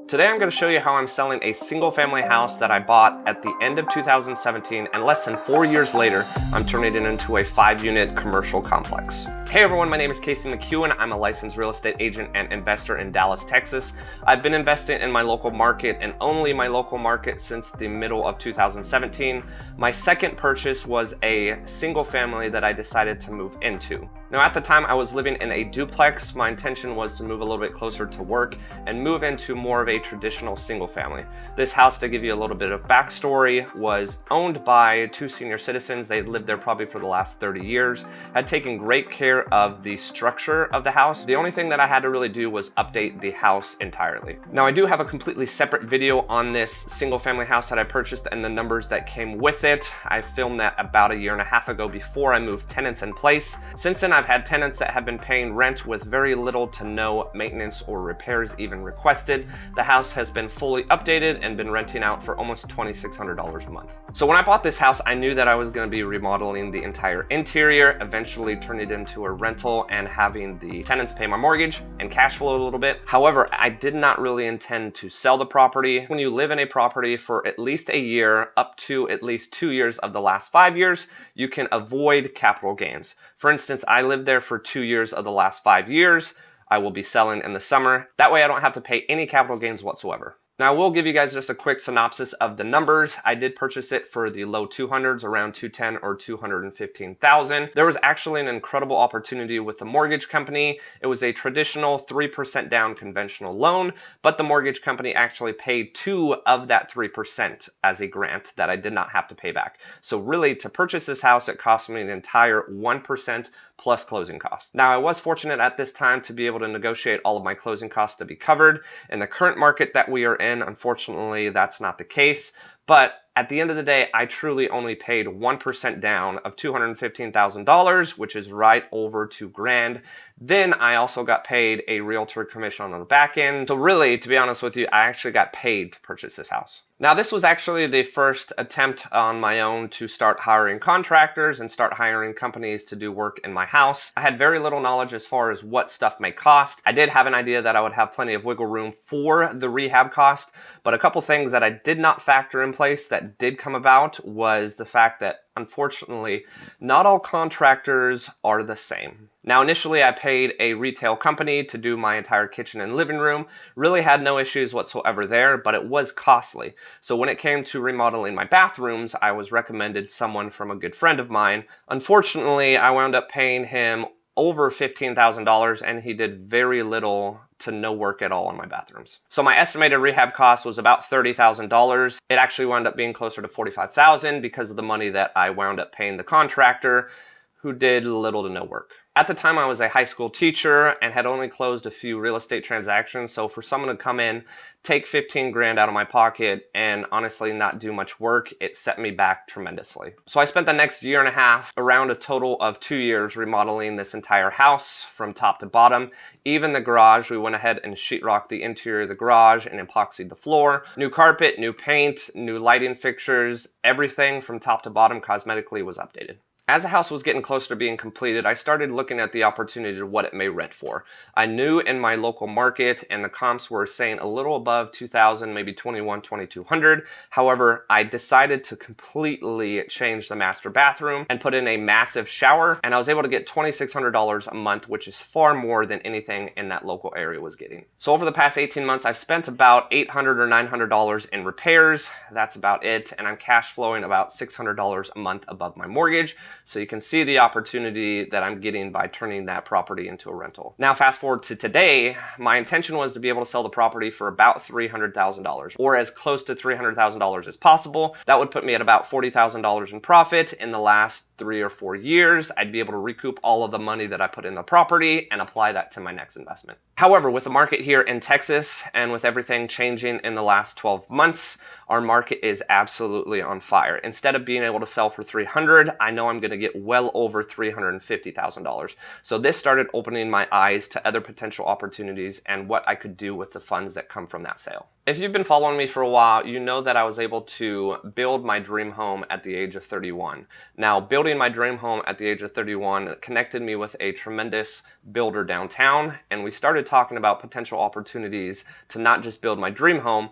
Today I'm going to show you how I'm selling a single family house that I bought at the end of 2017, and less than 4 years later, I'm turning it into a 5-unit commercial complex. Hey everyone, my name is McKeown. I'm a licensed real estate agent and investor in Dallas, Texas. I've been investing in my local market and only my local market since the middle of 2017. My second purchase was a single family that I decided to move into. Now at the time I was living in a duplex. My intention was to move a little bit closer to work and move into more of a traditional single family. This house, to give you a little bit of backstory, was owned by two senior citizens. They'd lived there probably for the last 30 years, had taken great care of the structure of the house. The only thing that I had to really do was update the house entirely. Now I do have a completely separate video on this single family house that I purchased and the numbers that came with it. I filmed that about a year and a half ago before I moved tenants in place. Since then I've had tenants that have been paying rent with very little to no maintenance or repairs even requested. The house has been fully updated and been renting out for almost $2,600 a month. So when I bought this house, I knew that I was going to be remodeling the entire interior, eventually turning it into a rental and having the tenants pay my mortgage and cash flow a little bit. However, I did not really intend to sell the property. When you live in a property for at least a year, up to at least 2 years of the last 5 years, you can avoid capital gains. For instance, I lived there for 2 years of the last 5 years. I will be selling in the summer. That way I don't have to pay any capital gains whatsoever. Now I will give you guys just a quick synopsis of the numbers. I did purchase it for the low 200s, around 210 or 215,000. There was actually an incredible opportunity with the mortgage company. It was a traditional 3% down conventional loan, but the mortgage company actually paid 2 of that 3% as a grant that I did not have to pay back. So really, to purchase this house, it cost me an entire 1% plus closing costs. Now I was fortunate at this time to be able to negotiate all of my closing costs to be covered. In the current market that we are in, unfortunately, that's not the case. But at the end of the day, I truly only paid 1% down of $215,000, which is right over $2,000. Then I also got paid a realtor commission on the back end. So really, to be honest with you, I actually got paid to purchase this house. Now this was actually the first attempt on my own to start hiring contractors and start hiring companies to do work in my house. I had very little knowledge as far as what stuff may cost. I did have an idea that I would have plenty of wiggle room for the rehab cost, but a couple things that I did not factor in place that did come about was the fact that, unfortunately, not all contractors are the same. Now initially I paid a retail company to do my entire kitchen and living room. Really had no issues whatsoever there, but it was costly. So when it came to remodeling my bathrooms, I was recommended someone from a good friend of mine. Unfortunately, I wound up paying him over $15,000 and he did very little to no work at all on my bathrooms. So my estimated rehab cost was about $30,000. It actually wound up being closer to $45,000 because of the money that I wound up paying the contractor, who did little to no work. At the time, I was a high school teacher and had only closed a few real estate transactions. So for someone to come in, take 15 grand out of my pocket and honestly not do much work, it set me back tremendously. So I spent the next year and a half, around a total of 2 years, remodeling this entire house from top to bottom. Even the garage, we went ahead and sheetrocked the interior of the garage and epoxied the floor. New carpet, new paint, new lighting fixtures, everything from top to bottom cosmetically was updated. As the house was getting closer to being completed, I started looking at the opportunity to what it may rent for. I knew in my local market and the comps were saying a little above 2,000, maybe 2,200. However, I decided to completely change the master bathroom and put in a massive shower, and I was able to get $2,600 a month, which is far more than anything in that local area was getting. So over the past 18 months, I've spent about $800 or $900 in repairs. That's about it, and I'm cash flowing about $600 a month above my mortgage. So you can see the opportunity that I'm getting by turning that property into a rental. Now fast forward to today, my intention was to be able to sell the property for about $300,000 or as close to $300,000 as possible. That would put me at about $40,000 in profit. In the last 3 or 4 years, I'd be able to recoup all of the money that I put in the property and apply that to my next investment. However, with the market here in Texas and with everything changing in the last 12 months, our market is absolutely on fire. Instead of being able to sell for $300,000, I know I'm going to get well over $350,000. So this started opening my eyes to other potential opportunities and what I could do with the funds that come from that sale. If you've been following me for a while, you know that I was able to build my dream home at the age of 31. Now, building my dream home at the age of 31 connected me with a tremendous builder downtown, and we started talking about potential opportunities to not just build my dream home,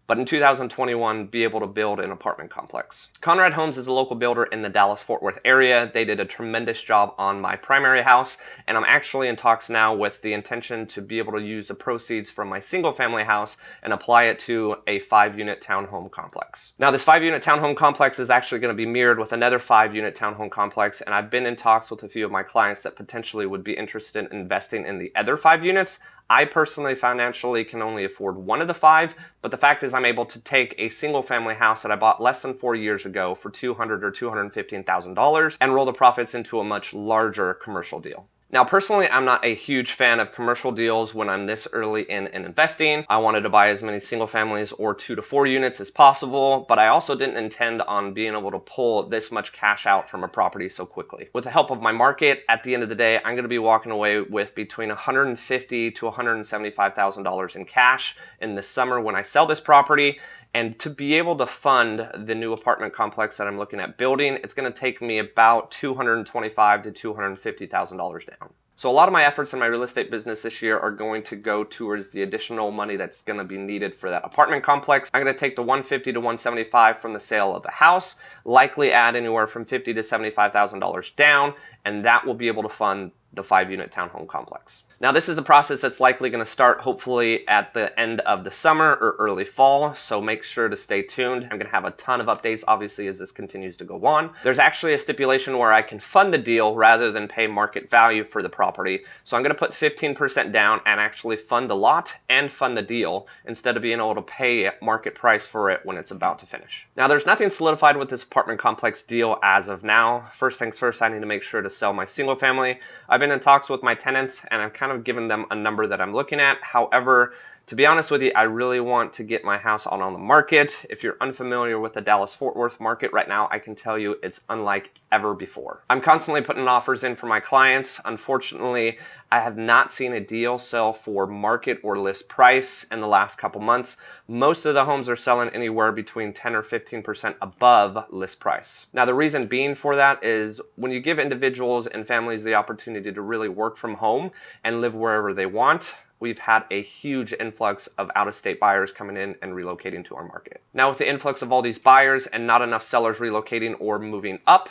but in 2021, be able to build an apartment complex. Conrad Homes is a local builder in the Dallas-Fort Worth area. They did a tremendous job on my primary house, and I'm actually in talks now with the intention to be able to use the proceeds from my single family house and apply it to a 5-unit townhome complex. Now, this 5-unit townhome complex is actually going to be mirrored with another 5-unit townhome complex, and I've been in talks with a few of my clients that potentially would be interested in investing in the other 5 units. I personally financially can only afford one of the 5, but the fact is I'm able to take a single family house that I bought less than 4 years ago for $200,000 or $215,000 and roll the profits into a much larger commercial deal. Now, personally, I'm not a huge fan of commercial deals when I'm this early in investing. I wanted to buy as many single families or 2 to 4 units as possible, but I also didn't intend on being able to pull this much cash out from a property so quickly. With the help of my market, at the end of the day, I'm going to be walking away with between $150,000 to $175,000 in cash in the summer when I sell this property. And to be able to fund the new apartment complex that I'm looking at building, it's going to take me about $225,000 to $250,000 down. So a lot of my efforts in my real estate business this year are going to go towards the additional money that's going to be needed for that apartment complex. I'm going to take the $150,000 to $175,000 from the sale of the house, likely add anywhere from $50,000 to $75,000 down, and that will be able to fund the 5-unit townhome complex. Now, this is a process that's likely going to start hopefully at the end of the summer or early fall, so make sure to stay tuned. I'm going to have a ton of updates, obviously, as this continues to go on. There's actually a stipulation where I can fund the deal rather than pay market value for the property, so I'm going to put 15% down and actually fund the lot and fund the deal instead of being able to pay market price for it when it's about to finish. Now, there's nothing solidified with this apartment complex deal as of now. First things first, I need to make sure to sell my single family. I've been in talks with my tenants, and I've kind of given them a number that I'm looking at. However, to be honest with you, I really want to get my house out on the market. If you're unfamiliar with the Dallas-Fort Worth market right now, I can tell you it's unlike ever before. I'm constantly putting offers in for my clients. Unfortunately, I have not seen a deal sell for market or list price in the last couple months. Most of the homes are selling anywhere between 10 or 15% above list price. Now, the reason being for that is when you give individuals and families the opportunity to really work from home and live wherever they want, we've had a huge influx of out-of-state buyers coming in and relocating to our market. Now, with the influx of all these buyers and not enough sellers relocating or moving up,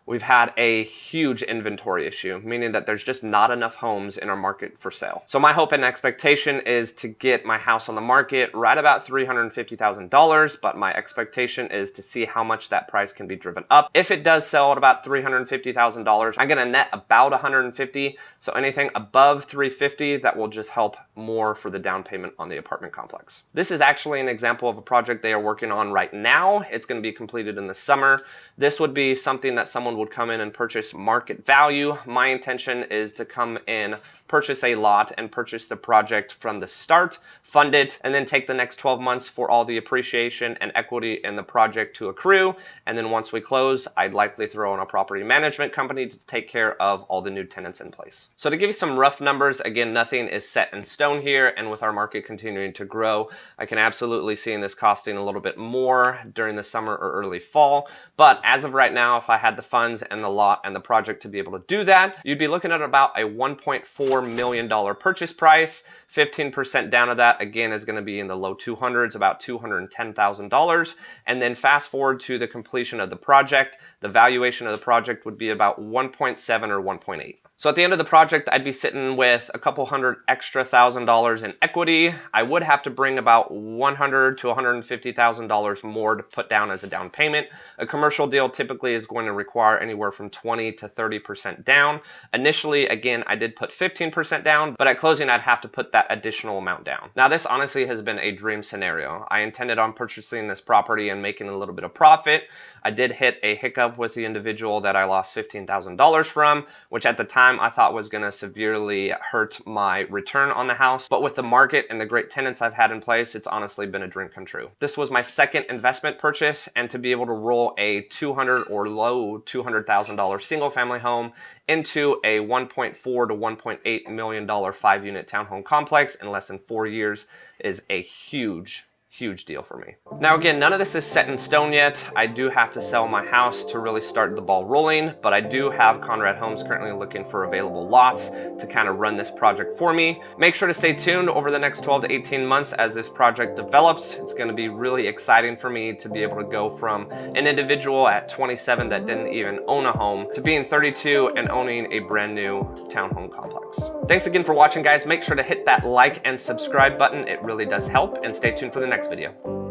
we've had a huge inventory issue, meaning that there's just not enough homes in our market for sale. So my hope and expectation is to get my house on the market right about $350,000, but my expectation is to see how much that price can be driven up. If it does sell at about $350,000, I'm gonna net about $150,000. So anything above $350,000, that will just help more for the down payment on the apartment complex. This is actually an example of a project they are working on right now. It's gonna be completed in the summer. This would be something that someone would come in and purchase market value. My intention is to come in, purchase a lot and purchase the project from the start, fund it, and then take the next 12 months for all the appreciation and equity in the project to accrue. And then once we close, I'd likely throw in a property management company to take care of all the new tenants in place. So to give you some rough numbers, again, nothing is set in stone here, and with our market continuing to grow, I can absolutely see this costing a little bit more during the summer or early fall. But as of right now, if I had the funds and the lot and the project to be able to do that, you'd be looking at about a $1.4 million purchase price. 15% down of that, again, is going to be in the low 200s, about $210,000. And then fast forward to the completion of the project, the valuation of the project would be about 1.7 or 1.8. So at the end of the project, I'd be sitting with a couple hundred extra $1,000 in equity. I would have to bring about $100,000 to $150,000 more to put down as a down payment. A commercial deal typically is going to require anywhere from 20 to 30% down. Initially, again, I did put 15% down, but at closing, I'd have to put that additional amount down. Now, this honestly has been a dream scenario. I intended on purchasing this property and making a little bit of profit. I did hit a hiccup with the individual that I lost $15,000 from, which at the time I thought was going to severely hurt my return on the house. But with the market and the great tenants I've had in place, it's honestly been a dream come true. This was my second investment purchase, and to be able to roll a $200,000 or low $200,000 single family home into a $1.4 to $1.8 million 5-unit townhome complex in less than 4 years is a huge huge deal for me. Now again, none of this is set in stone yet. I do have to sell my house to really start the ball rolling, but I do have Conrad Homes currently looking for available lots to kind of run this project for me. Make sure to stay tuned over the next 12 to 18 months as this project develops. It's going to be really exciting for me to be able to go from an individual at 27 that didn't even own a home to being 32 and owning a brand new townhome complex. Thanks again for watching, guys. Make sure to hit that like and subscribe button. It really does help, and stay tuned for the next video.